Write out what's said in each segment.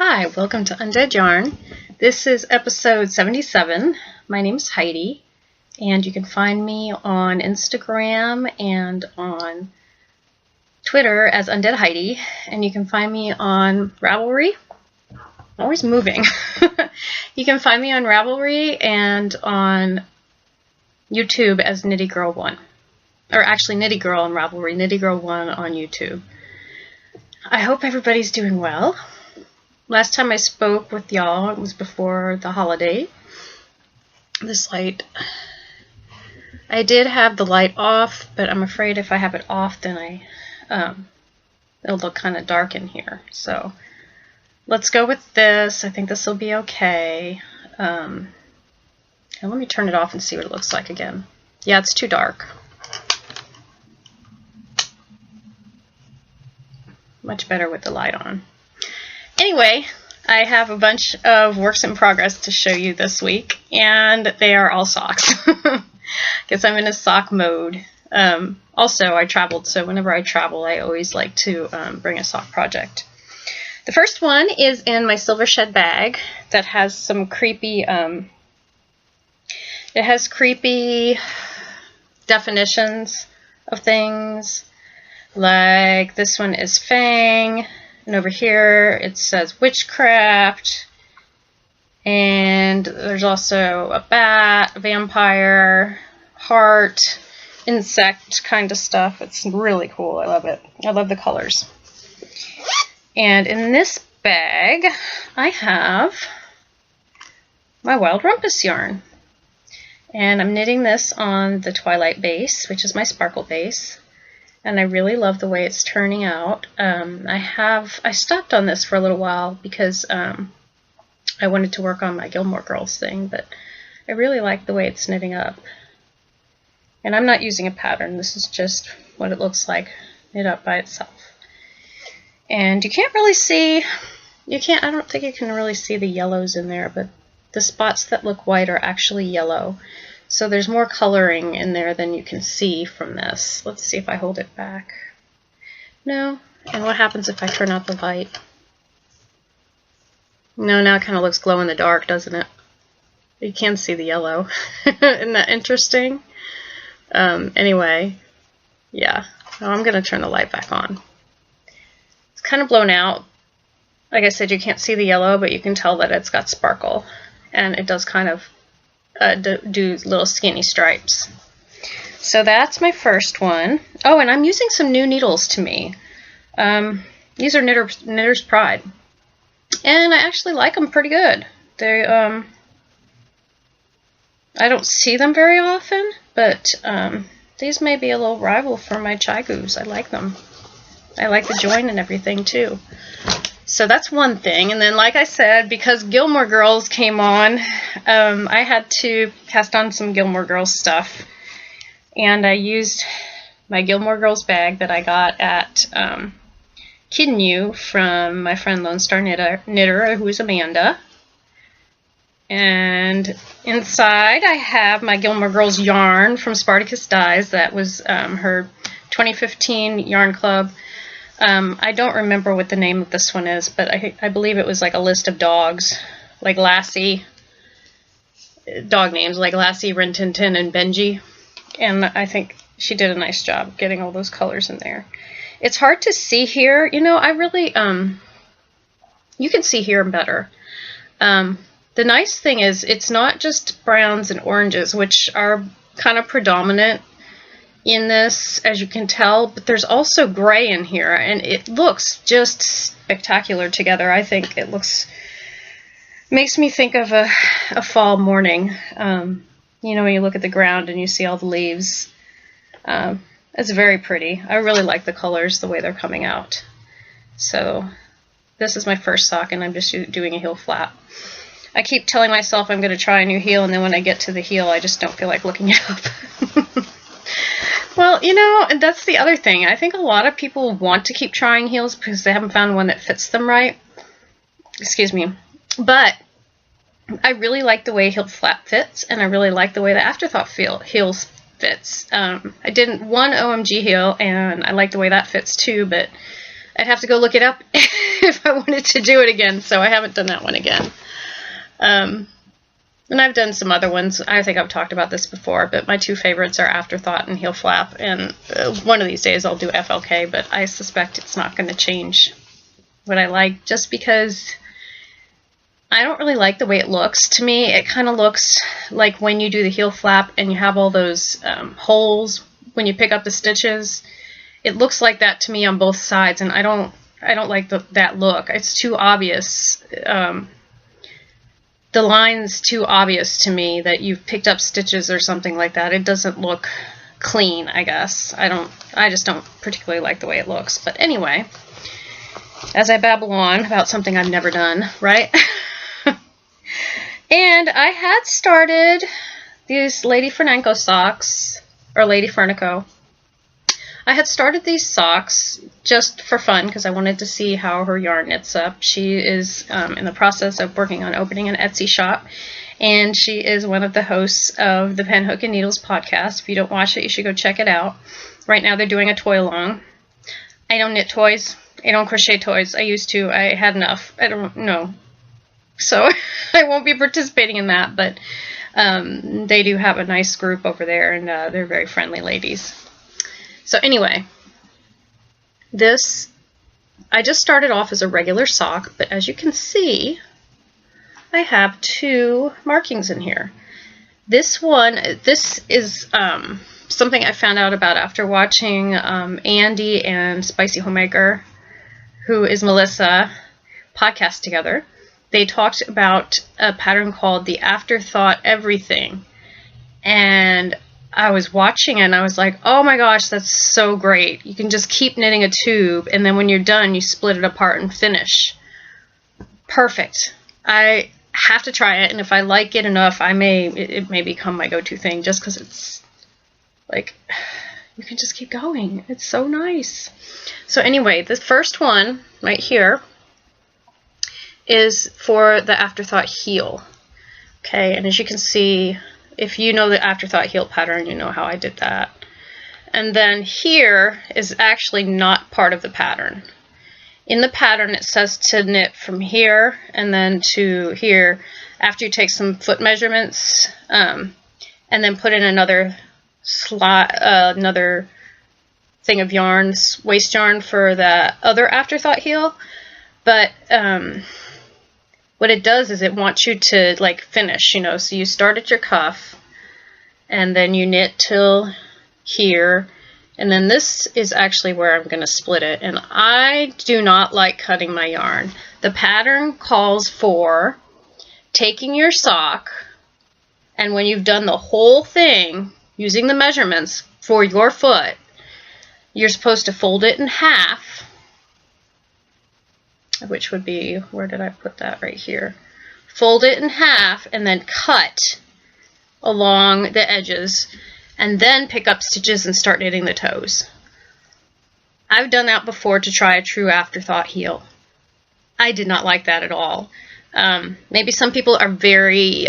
Hi, welcome to Undead Yarn. This is episode 77. My name's Heidi, and you can find me on Instagram and on Twitter as Undead Heidi, and you can find me on Ravelry. I'm always moving. You can find me on Ravelry and on YouTube as Nitty Girl 1. Or actually Nitty Girl on Ravelry, Nitty Girl 1 on YouTube. I hope everybody's doing well. Last time I spoke with y'all, it was before the holiday. This light, I did have the light off, but I'm afraid if I have it off, then it'll look kind of dark in here. So let's go with this. I think this will be okay. And let me turn it off and see what it looks like again. Yeah, it's too dark. Much better with the light on. Anyway, I have a bunch of works in progress to show you this week, and they are all socks. Guess I'm in a sock mode. Also, I traveled, so whenever I travel, I always like to bring a sock project. The first one is in my silver shed bag that has some creepy, it has creepy definitions of things. Like this one is Fang. And over here it says witchcraft, and there's also a bat, a vampire, heart, insect kind of stuff. It's really cool. I love it. I love the colors. And in this bag I have my Wild Rumpus yarn. And I'm knitting this on the Twilight base, which is my sparkle base. And I really love the way it's turning out. I stopped on this for a little while because I wanted to work on my Gilmore Girls thing, but I really like the way it's knitting up. And I'm not using a pattern. This is just what it looks like knit up by itself. And you can't really see, I don't think you can really see the yellows in there, but the spots that look white are actually yellow. So there's more coloring in there than you can see from this. Let's see if I hold it back. No. And what happens if I turn out the light? No, now it kind of looks glow in the dark, doesn't it? You can see the yellow. Isn't that interesting? Anyway, yeah. Now I'm going to turn the light back on. It's kind of blown out. Like I said, you can't see the yellow, but you can tell that it's got sparkle. And it does kind of do little skinny stripes. So that's my first one. Oh, and I'm using some new needles to me. These are Knitter's Pride. And I actually like them pretty good. They, I don't see them very often, but these may be a little rival for my Chigoos. I like them. I like the join and everything too. So that's one thing. And then, like I said, because Gilmore Girls came on, I had to cast on some Gilmore Girls stuff. And I used my Gilmore Girls bag that I got at Kiddin' You from my friend Lone Star Knitter, who is Amanda. And inside I have my Gilmore Girls yarn from Spartacus Dyes. That was her 2015 yarn club. I don't remember what the name of this one is, but I believe it was like a list of dogs, like Lassie, dog names like Lassie, Rin Tin Tin, and Benji. And I think she did a nice job getting all those colors in there. It's hard to see here. You know, I really, you can see here better. The nice thing is it's not just browns and oranges, which are kind of predominant in this, as you can tell, but there's also gray in here, and it looks just spectacular together. I think it makes me think of a fall morning. You know, when you look at the ground and you see all the leaves. It's very pretty. I really like the colors, the way they're coming out. So this is my first sock, and I'm just doing a heel flap. I keep telling myself I'm going to try a new heel, and then when I get to the heel, I just don't feel like looking it up. Well, you know, and that's the other thing. I think a lot of people want to keep trying heels because they haven't found one that fits them right. Excuse me. But I really like the way heel flap fits, and I really like the way the Afterthought heels fits. I did one OMG heel, and I like the way that fits too, but I'd have to go look it up if I wanted to do it again, so I haven't done that one again. And I've done some other ones. I think I've talked about this before, but my two favorites are Afterthought and Heel Flap, and one of these days I'll do FLK, but I suspect it's not going to change what I like, just because I don't really like the way it looks. To me, it kind of looks like when you do the heel flap and you have all those holes when you pick up the stitches. It looks like that to me on both sides, and I don't like that look. It's too obvious. The line's too obvious to me that you've picked up stitches or something like that. It doesn't look clean, I guess. I just don't particularly like the way it looks. But anyway, as I babble on about something I've never done, right? And I had started these Lady Fernanco socks, or Lady Fernico. I had started these socks just for fun because I wanted to see how her yarn knits up. She is in the process of working on opening an Etsy shop, and she is one of the hosts of the Pen, Hook, and Needles podcast. If you don't watch it, you should go check it out. Right now they're doing a toy along. I don't knit toys. I don't crochet toys. I used to. I had enough. I don't know. So I won't be participating in that, but they do have a nice group over there, and they're very friendly ladies. So anyway, I just started off as a regular sock, but as you can see, I have two markings in here. This is something I found out about after watching Andy and Spicy Homemaker, who is Melissa, podcast together. They talked about a pattern called the Afterthought Everything, and I was watching it and I was like, oh my gosh, that's so great. You can just keep knitting a tube, and then when you're done, you split it apart and finish. Perfect. I have to try it, and if I like it enough, it may become my go-to thing, just because it's like, you can just keep going. It's so nice. So anyway, the first one right here is for the Afterthought heel. Okay, and as you can see, if you know the Afterthought heel pattern, you know how I did that. And then here is actually not part of the pattern. In the pattern, it says to knit from here and then to here after you take some foot measurements, and then put in another another thing of yarns, waste yarn for the other Afterthought heel. But what it does is it wants you to like finish, you know, so you start at your cuff and then you knit till here, and then this is actually where I'm going to split it. And I do not like cutting my yarn. The pattern calls for taking your sock, and when you've done the whole thing using the measurements for your foot, you're supposed to fold it in half, which would be, where did I put that? Right here. Fold it in half and then cut along the edges, and then pick up stitches and start knitting the toes. I've done that before to try a true Afterthought heel. I did not like that at all. Maybe some people are very,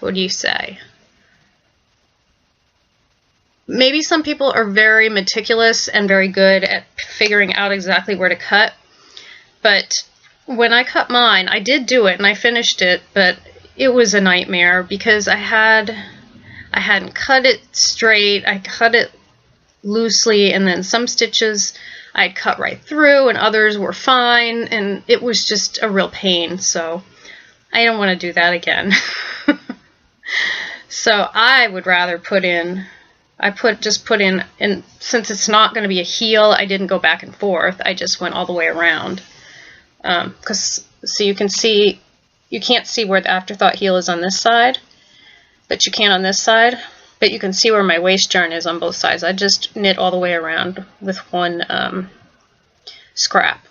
what do you say? Maybe some people are very meticulous and very good at figuring out exactly where to cut. But when I cut mine, I did do it and I finished it, but it was a nightmare because I hadn't cut it straight. I cut it loosely, and then some stitches I'd cut right through and others were fine, and it was just a real pain. So I don't want to do that again. So I would rather put in, and since it's not going to be a heel, I didn't go back and forth. I just went all the way around. So you can see, you can't see where the Afterthought heel is on this side, but you can on this side. But you can see where my waste yarn is on both sides. I just knit all the way around with one scrap.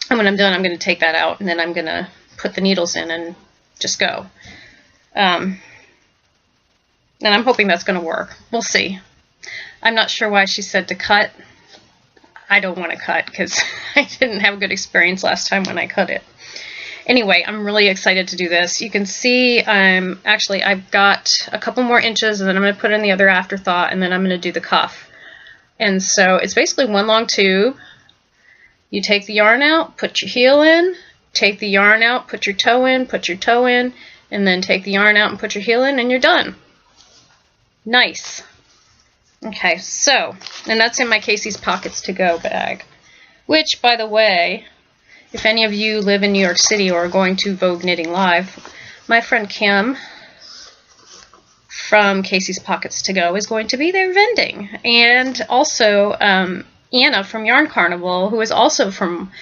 And when I'm done, I'm going to take that out, and then I'm going to put the needles in and just go. And I'm hoping that's going to work. We'll see. I'm not sure why she said to cut. I don't want to cut because I didn't have a good experience last time when I cut it. Anyway, I'm really excited to do this. You can see I've got a couple more inches, and then I'm going to put in the other Afterthought, and then I'm going to do the cuff. And so it's basically one long tube. You take the yarn out, put your heel in, take the yarn out, put your toe in, and then take the yarn out and put your heel in, and you're done. Nice. Okay, so, and that's in my Casey's Pockets to Go bag, which, by the way, if any of you live in New York City or are going to Vogue Knitting Live, my friend Kim from Casey's Pockets to Go is going to be there vending. And also Anna from Yarn Carnival, who is also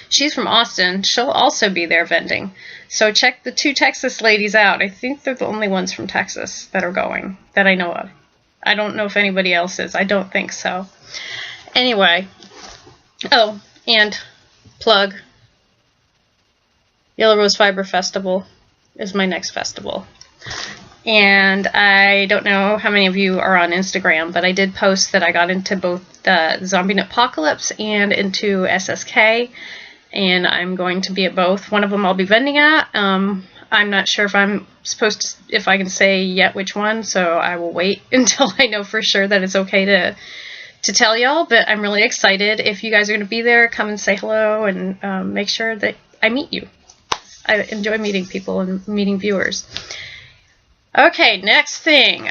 she's from Austin, she'll also be there vending. So check the 2 Texas ladies out. I think they're the only ones from Texas that are going, that I know of. I don't know if anybody else is. I don't think so. Anyway. Oh, and plug. Yellow Rose Fiber Festival is my next festival. And I don't know how many of you are on Instagram, but I did post that I got into both the Zombie Knitpocalypse and into SSK. And I'm going to be at both. One of them I'll be vending at. I'm not sure if I'm supposed to, if I can say yet which one, so I will wait until I know for sure that it's okay to tell y'all, but I'm really excited. If you guys are going to be there, come and say hello and make sure that I meet you. I enjoy meeting people and meeting viewers. Okay, next thing.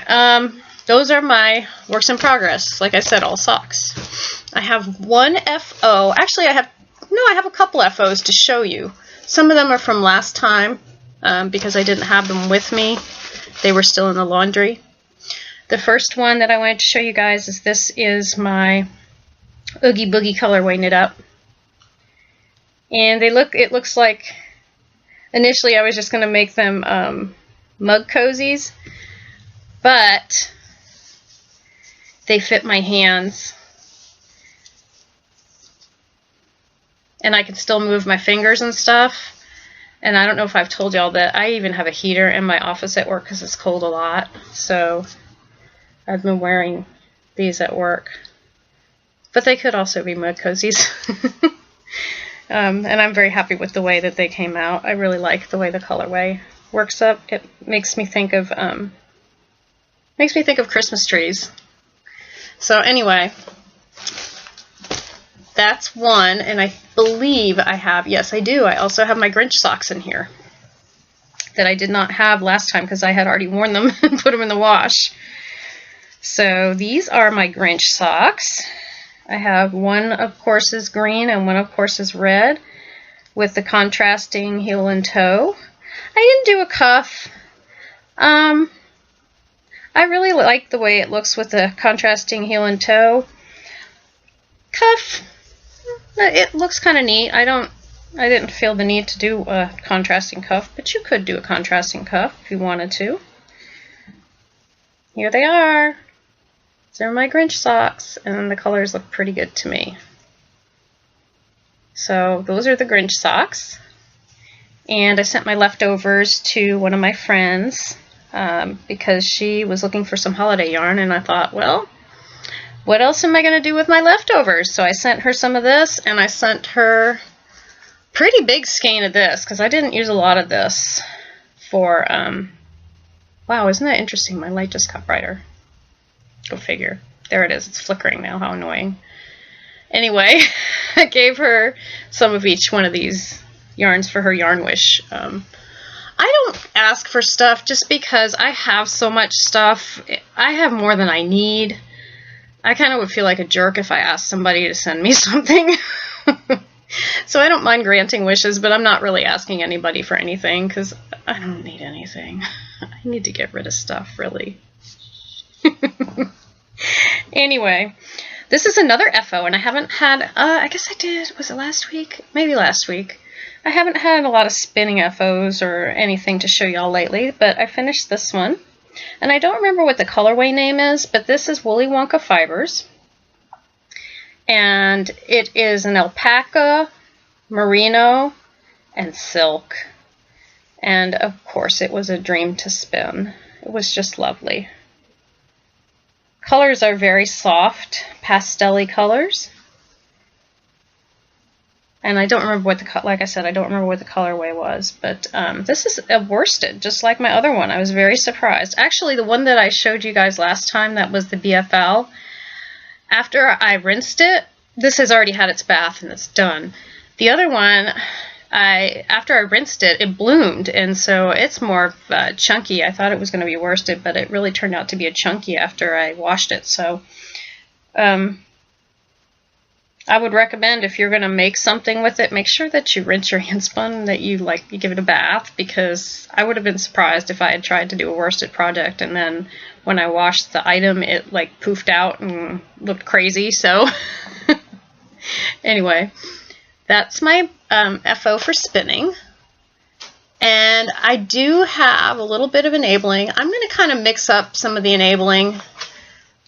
Those are my works in progress. Like I said, all socks. I have one FO. Actually, I have a couple FOs to show you. Some of them are from last time. Because I didn't have them with me. They were still in the laundry. The first one that I wanted to show you guys is this is my Oogie Boogie colorway knit up. And it looks like, initially I was just going to make them mug cozies, but they fit my hands. And I can still move my fingers and stuff. And I don't know if I've told y'all that I even have a heater in my office at work because it's cold a lot. So I've been wearing these at work. But they could also be mud cozies. And I'm very happy with the way that they came out. I really like the way the colorway works up. It makes me think of Christmas trees. So anyway, that's one, and I believe I have, yes I do, I also have my Grinch socks in here that I did not have last time because I had already worn them and put them in the wash. So these are my Grinch socks. I have one, of course, is green and one, of course, is red with the contrasting heel and toe. I didn't do a cuff. I really like the way it looks with the contrasting heel and toe. Cuff, it looks kind of neat. I didn't feel the need to do a contrasting cuff, but you could do a contrasting cuff if you wanted to. Here they are. These are my Grinch socks, and the colors look pretty good to me. So those are the Grinch socks. And I sent my leftovers to one of my friends because she was looking for some holiday yarn, and I thought, well, what else am I going to do with my leftovers? So I sent her some of this, and I sent her pretty big skein of this because I didn't use a lot of this for, wow, isn't that interesting? My light just got brighter. Go figure. There it is. It's flickering now. How annoying. Anyway, I gave her some of each one of these yarns for her yarn wish. I don't ask for stuff just because I have so much stuff. I have more than I need. I kind of would feel like a jerk if I asked somebody to send me something. So I don't mind granting wishes, but I'm not really asking anybody for anything because I don't need anything. I need to get rid of stuff, really. Anyway, this is another FO, and I haven't had, I guess I did, was it last week? Maybe last week. I haven't had a lot of spinning FOs or anything to show y'all lately, but I finished this one. And I don't remember what the colorway name is, but this is Woolly Wonka Fibers. And it is an alpaca, merino, and silk. And of course it was a dream to spin. It was just lovely. Colors are very soft, pastel-y colors. And I don't remember what the, like I said, I don't remember what the colorway was, but this is a worsted, just like my other one. I was very surprised. Actually, the one that I showed you guys last time, that was the BFL, after I rinsed it, this has already had its bath and it's done. The other one, after I rinsed it, it bloomed, and so it's more chunky. I thought it was going to be worsted, but it really turned out to be a chunky after I washed it. So I would recommend, if you're going to make something with it, make sure that you rinse your handspun, that you give it a bath, because I would have been surprised if I had tried to do a worsted project and then when I washed the item it poofed out and looked crazy. So anyway, that's my FO for spinning. And I do have a little bit of enabling. I'm going to kind of mix up some of the enabling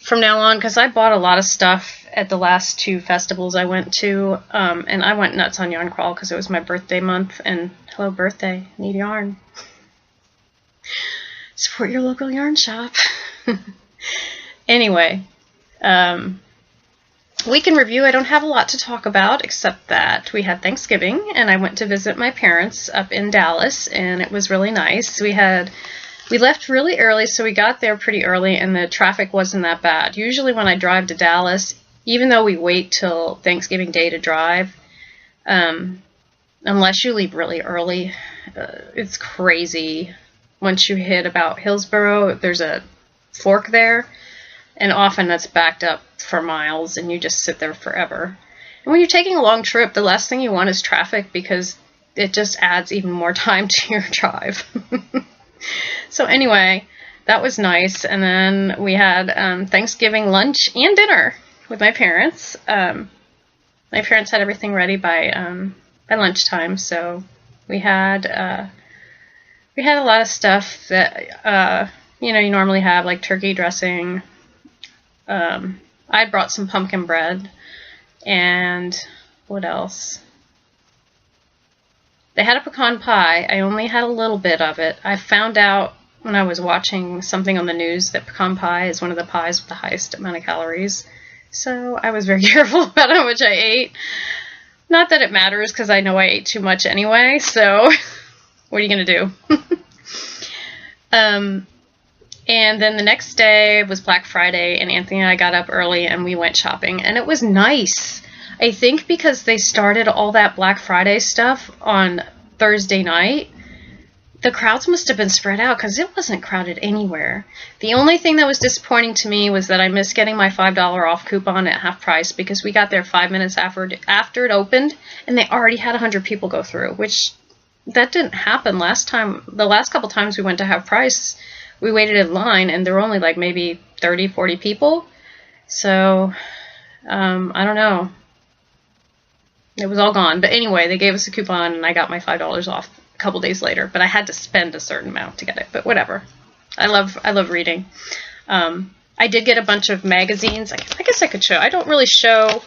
from now on, because I bought a lot of stuff at the last 2 festivals I went to, and I went nuts on Yarn Crawl because it was my birthday month, and hello birthday, need yarn. Support your local yarn shop. Anyway, week in review, I don't have a lot to talk about except that we had Thanksgiving, and I went to visit my parents up in Dallas, and it was really nice. We left really early, so we got there pretty early, and the traffic wasn't that bad. Usually when I drive to Dallas, even though we wait till Thanksgiving Day to drive, unless you leave really early, it's crazy. Once you hit about Hillsboro, there's a fork there, and often that's backed up for miles, and you just sit there forever. And when you're taking a long trip, the last thing you want is traffic, because it just adds even more time to your drive. So anyway, that was nice. And then we had Thanksgiving lunch and dinner with my parents. My parents had everything ready by lunchtime, so we had a lot of stuff that you normally have, like turkey dressing. I brought some pumpkin bread, and what else? They had a pecan pie. I only had a little bit of it. I found out when I was watching something on the news that pecan pie is one of the pies with the highest amount of calories. So I was very careful about how much I ate. Not that it matters, because I know I ate too much anyway, so what are you going to do? And then the next day was Black Friday, and Anthony and I got up early and we went shopping, and it was nice. I think because they started all that Black Friday stuff on Thursday night, the crowds must have been spread out, because it wasn't crowded anywhere. The only thing that was disappointing to me was that I missed getting my $5 off coupon at half price, because we got there 5 minutes after it opened, and they already had 100 people go through, which that didn't happen last time. The last couple times we went to half price, we waited in line, and there were only maybe 30, 40 people. So, I don't know. It was all gone. But anyway, they gave us a coupon, and I got my $5 off a couple days later. But I had to spend a certain amount to get it. But whatever. I love reading. I did get a bunch of magazines. I guess I could show. I don't really show.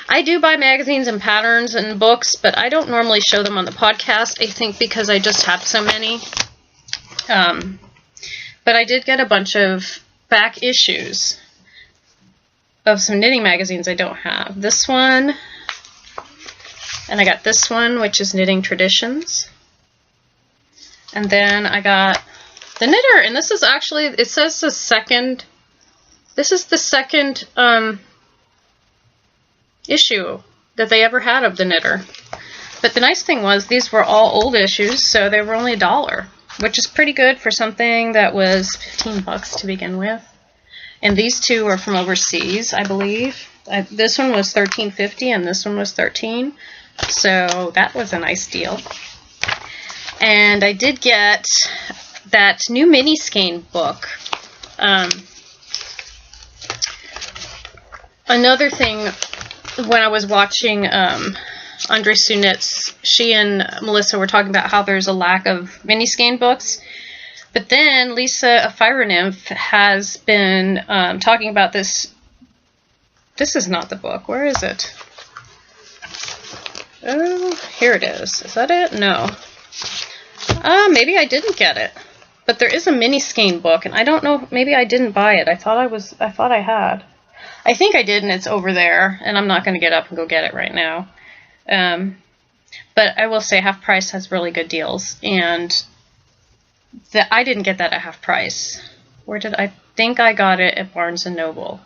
I do buy magazines and patterns and books, but I don't normally show them on the podcast, I think because I just have so many. But I did get a bunch of back issues of some knitting magazines I don't have. This one, and I got this one, which is Knitting Traditions. And then I got the Knitter, and this is actually, it says the second, this is the second issue that they ever had of the Knitter. But the nice thing was these were all old issues, so they were only $1, which is pretty good for something that was 15 bucks to begin with. And these two are from overseas, I believe. This one was $13.50 and this one was $13. So that was a nice deal. And I did get that new mini skein book. Another thing, when I was watching Andre Sunit's, she and Melissa were talking about how there's a lack of mini skein books. But then Lisa, a Fire Nymph, has been talking about this. This is not the book. Where is it? Oh, here it is. Is that it? No. Maybe I didn't get it. But there is a mini skein book, and I don't know. Maybe I didn't buy it. I thought I had. I think I did, and it's over there. And I'm not going to get up and go get it right now. But I will say Half Price has really good deals, and I didn't get that at half price. Where did I think I got it? At Barnes & Noble.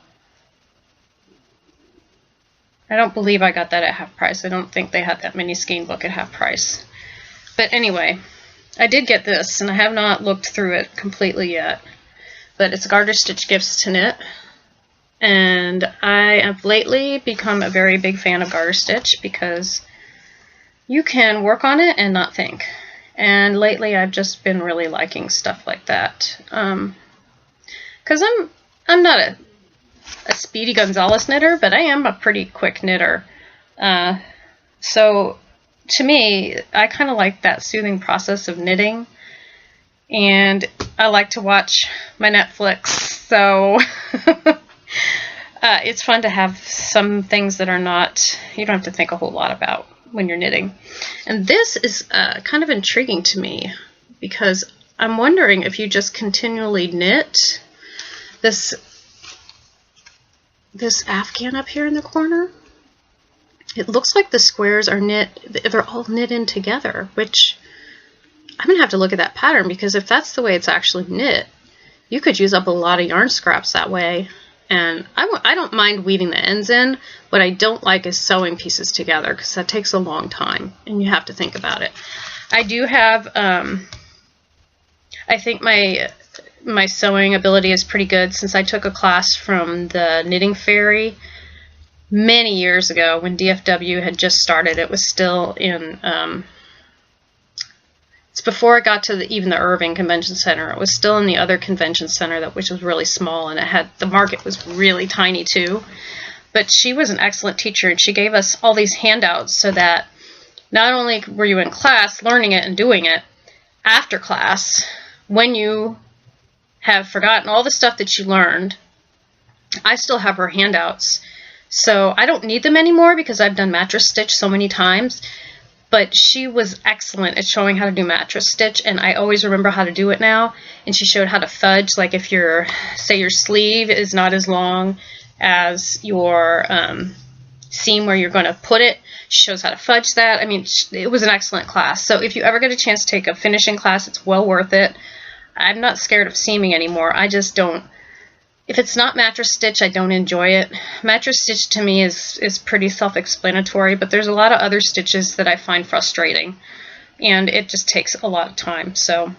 I don't believe I got that at half price. I don't think they had that mini skein book at half price. But anyway, I did get this, and I have not looked through it completely yet. But it's Garter Stitch Gifts to Knit. And I have lately become a very big fan of garter stitch because you can work on it and not think. And lately I've just been really liking stuff like that. Because I'm not a Speedy Gonzales knitter, but I am a pretty quick knitter. So to me, I kind of like that soothing process of knitting. And I like to watch my Netflix, so it's fun to have some things that are not, you don't have to think a whole lot about when you're knitting. And this is kind of intriguing to me because I'm wondering if you just continually knit this afghan up here in the corner. It looks like the squares are knit, they're all knit in together, which I'm going to have to look at that pattern because if that's the way it's actually knit, you could use up a lot of yarn scraps that way. And I don't mind weaving the ends in. What I don't like is sewing pieces together because that takes a long time and you have to think about it. I do have, I think my sewing ability is pretty good since I took a class from the Knitting Fairy many years ago when DFW had just started. It was still in, it's before it got to even the Irving Convention Center. It was still in the other convention center, which was really small, and the market was really tiny too. But she was an excellent teacher, and she gave us all these handouts so that not only were you in class learning it and doing it, after class, when you have forgotten all the stuff that you learned, I still have her handouts. So I don't need them anymore because I've done mattress stitch so many times. But she was excellent at showing how to do mattress stitch, and I always remember how to do it now. And she showed how to fudge, like if say your sleeve is not as long as your seam where you're going to put it, she shows how to fudge that. I mean, it was an excellent class. So if you ever get a chance to take a finishing class, it's well worth it. I'm not scared of seaming anymore. I just don't. If it's not mattress stitch, I don't enjoy it. Mattress stitch to me is pretty self-explanatory, but there's a lot of other stitches that I find frustrating, and it just takes a lot of time. So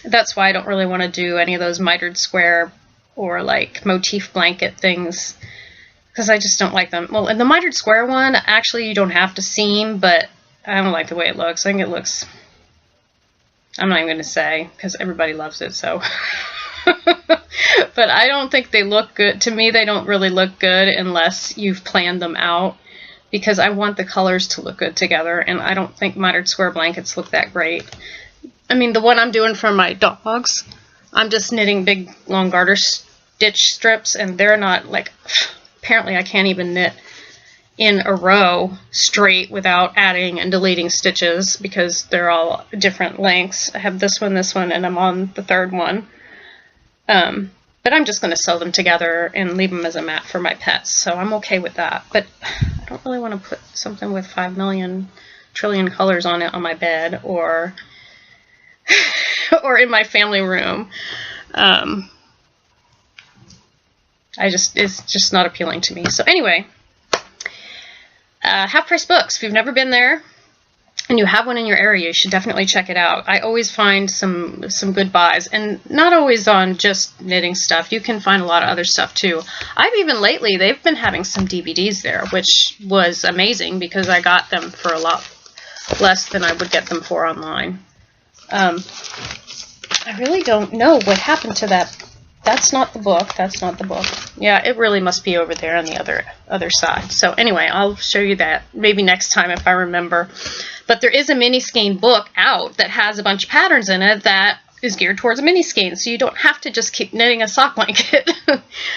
that's why I don't really want to do any of those mitered square or like motif blanket things, because I just don't like them. Well, in the mitered square one, actually you don't have to seam, but I don't like the way it looks. I think it looks, I'm not even going to say, because everybody loves it, so... But I don't think they look good. To me, they don't really look good unless you've planned them out, because I want the colors to look good together, and I don't think mitered square blankets look that great. I mean, the one I'm doing for my dogs, I'm just knitting big long garter stitch strips, and they're not like, apparently I can't even knit in a row straight without adding and deleting stitches because they're all different lengths. I have this one, and I'm on the third one. But I'm just going to sew them together and leave them as a mat for my pets, so I'm okay with that. But I don't really want to put something with 5 million trillion colors on it on my bed or or in my family room. It's just not appealing to me. So anyway, Half Price Books. If you've never been there and you have one in your area, you should definitely check it out. I always find some good buys, and not always on just knitting stuff. You can find a lot of other stuff too. Lately, they've been having some DVDs there, which was amazing because I got them for a lot less than I would get them for online. I really don't know what happened to that. That's not the book. That's not the book. Yeah, it really must be over there on the other side. So anyway, I'll show you that maybe next time if I remember. But there is a mini skein book out that has a bunch of patterns in it that is geared towards a mini skein. So you don't have to just keep knitting a sock blanket.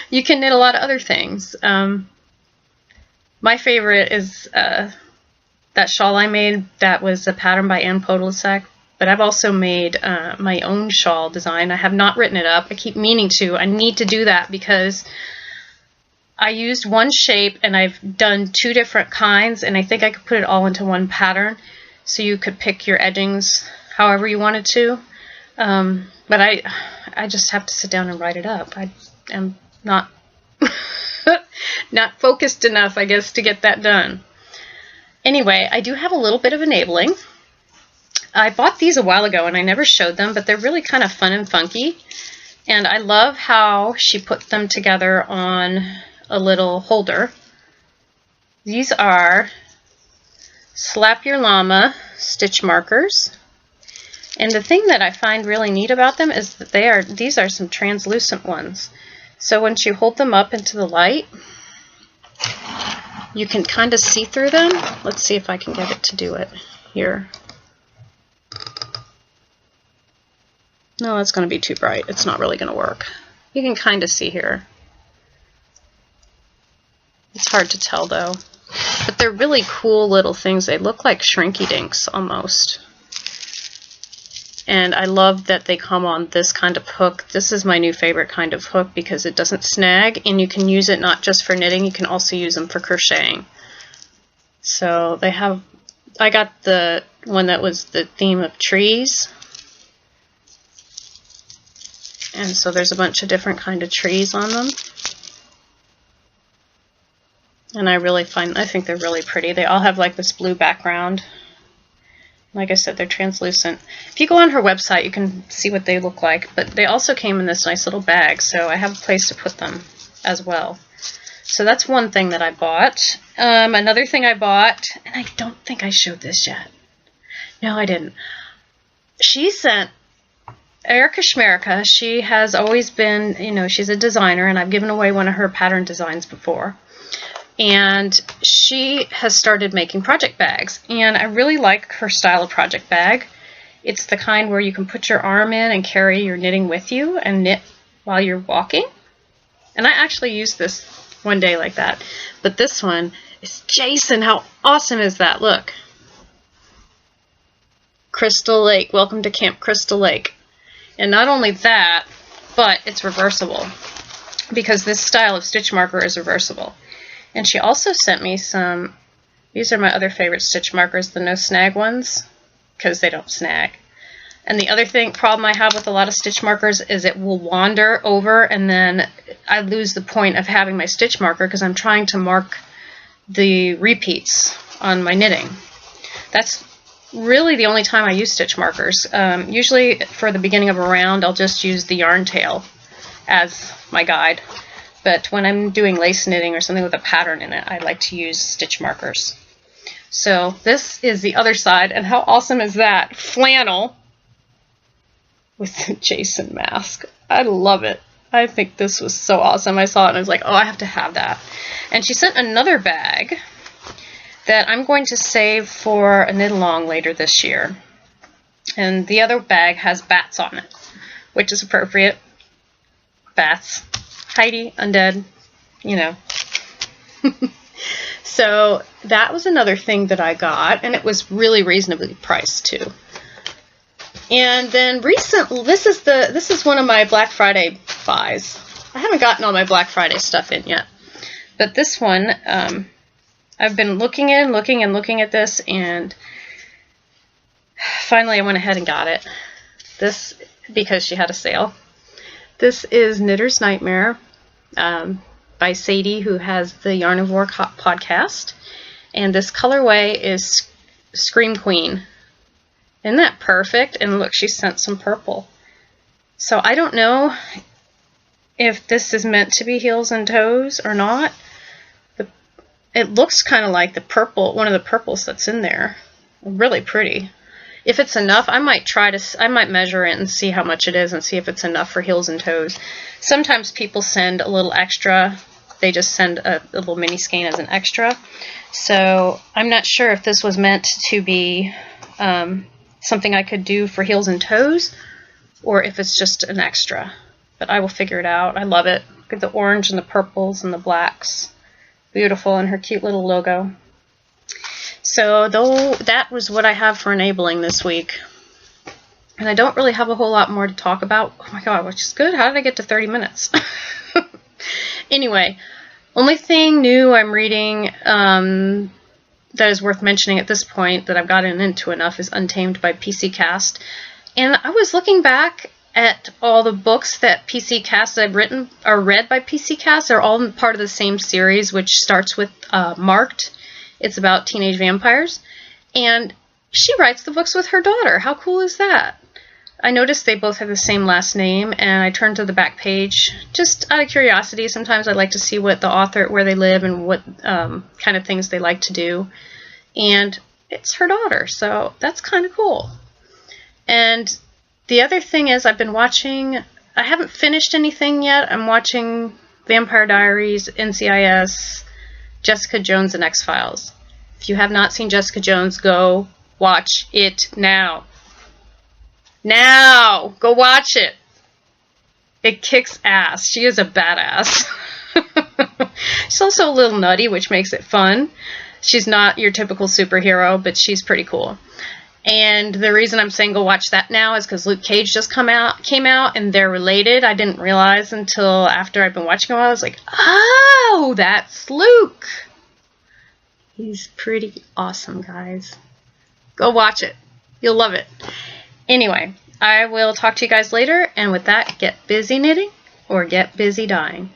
You can knit a lot of other things. My favorite is that shawl I made. That was a pattern by Ann Podolsek. But I've also made my own shawl design. I have not written it up. I keep meaning to. I need to do that because I used one shape and I've done 2 different kinds, and I think I could put it all into one pattern so you could pick your edgings however you wanted to. But I just have to sit down and write it up. I am not not focused enough, I guess, to get that done. Anyway, I do have a little bit of enabling. I bought these a while ago and I never showed them, but they're really kind of fun and funky. And I love how she put them together on a little holder. These are Slap Your Llama stitch markers. And the thing that I find really neat about them is that these are some translucent ones. So once you hold them up into the light, you can kind of see through them. Let's see if I can get it to do it here. No, it's going to be too bright. It's not really going to work. You can kind of see here. It's hard to tell though. But they're really cool little things. They look like shrinky dinks almost. And I love that they come on this kind of hook. This is my new favorite kind of hook because it doesn't snag, and you can use it not just for knitting, you can also use them for crocheting. So they have, I got the one that was the theme of trees. And so there's a bunch of different kind of trees on them. And I think they're really pretty. They all have like this blue background. Like I said, they're translucent. If you go on her website, you can see what they look like. But they also came in this nice little bag, so I have a place to put them as well. So that's one thing that I bought. Another thing I bought, and I don't think I showed this yet. No, I didn't. She sent Erica Schmerica. She has always been, you know, she's a designer, and I've given away one of her pattern designs before. And she has started making project bags, and I really like her style of project bag. It's the kind where you can put your arm in and carry your knitting with you and knit while you're walking. And I actually used this one day like that. But this one is Jason. How awesome is that? Look. Crystal Lake. Welcome to Camp Crystal Lake. And not only that, but it's reversible, because this style of stitch marker is reversible. And she also sent me some, these are my other favorite stitch markers, the no snag ones, because they don't snag. And the other problem I have with a lot of stitch markers is it will wander over, and then I lose the point of having my stitch marker because I'm trying to mark the repeats on my knitting. That's really the only time I use stitch markers. Usually for the beginning of a round, I'll just use the yarn tail as my guide. But when I'm doing lace knitting or something with a pattern in it, I like to use stitch markers. So this is the other side, and how awesome is that? Flannel with the Jason mask. I love it. I think this was so awesome. I saw it and I was like, oh, I have to have that. And she sent another bag that I'm going to save for a knit along later this year. And the other bag has bats on it, which is appropriate. Bats. Heidi, Undead, you know. So that was another thing that I got, and it was really reasonably priced too. And then recently, this is one of my Black Friday buys. I haven't gotten all my Black Friday stuff in yet, but this one, I've been looking at this, and finally I went ahead and got it. This, because she had a sale. This is Knitter's Nightmare by Sadie, who has the Yarn of War podcast. And this colorway is Scream Queen. Isn't that perfect? And look, she sent some purple. So I don't know if this is meant to be heels and toes or not. It looks kind of like the purple, one of the purples that's in there. Really pretty. If it's enough, I might measure it and see how much it is and see if it's enough for heels and toes. Sometimes people send a little extra. They just send a little mini skein as an extra. So I'm not sure if this was meant to be something I could do for heels and toes, or if it's just an extra. But I will figure it out. I love it. Look at the orange and the purples and the blacks. Beautiful, and her cute little logo. So that was what I have for enabling this week. And I don't really have a whole lot more to talk about. Oh my god, which is good. How did I get to 30 minutes? Anyway, only thing new I'm reading that is worth mentioning at this point that I've gotten into enough is Untamed by PC Cast. And I was looking back at all the books that PC Cast I've written are read by PC Cast. They're all part of the same series, which starts with Marked. It's about teenage vampires. And she writes the books with her daughter. How cool is that? I noticed they both have the same last name, and I turned to the back page just out of curiosity. Sometimes I like to see what the author, where they live, and what kind of things they like to do. And it's her daughter, so that's kind of cool. And the other thing is, I've been watching, I haven't finished anything yet. I'm watching Vampire Diaries, NCIS, Jessica Jones, and X-Files. If you have not seen Jessica Jones, go watch it now. Now! Go watch it! It kicks ass. She is a badass. She's also a little nutty, which makes it fun. She's not your typical superhero, but she's pretty cool. And the reason I'm saying go watch that now is because Luke Cage just came out, and they're related. I didn't realize until after I've been watching them. I was like, oh, that's Luke. He's pretty awesome, guys. Go watch it. You'll love it. Anyway, I will talk to you guys later, and with that, get busy knitting or get busy dying.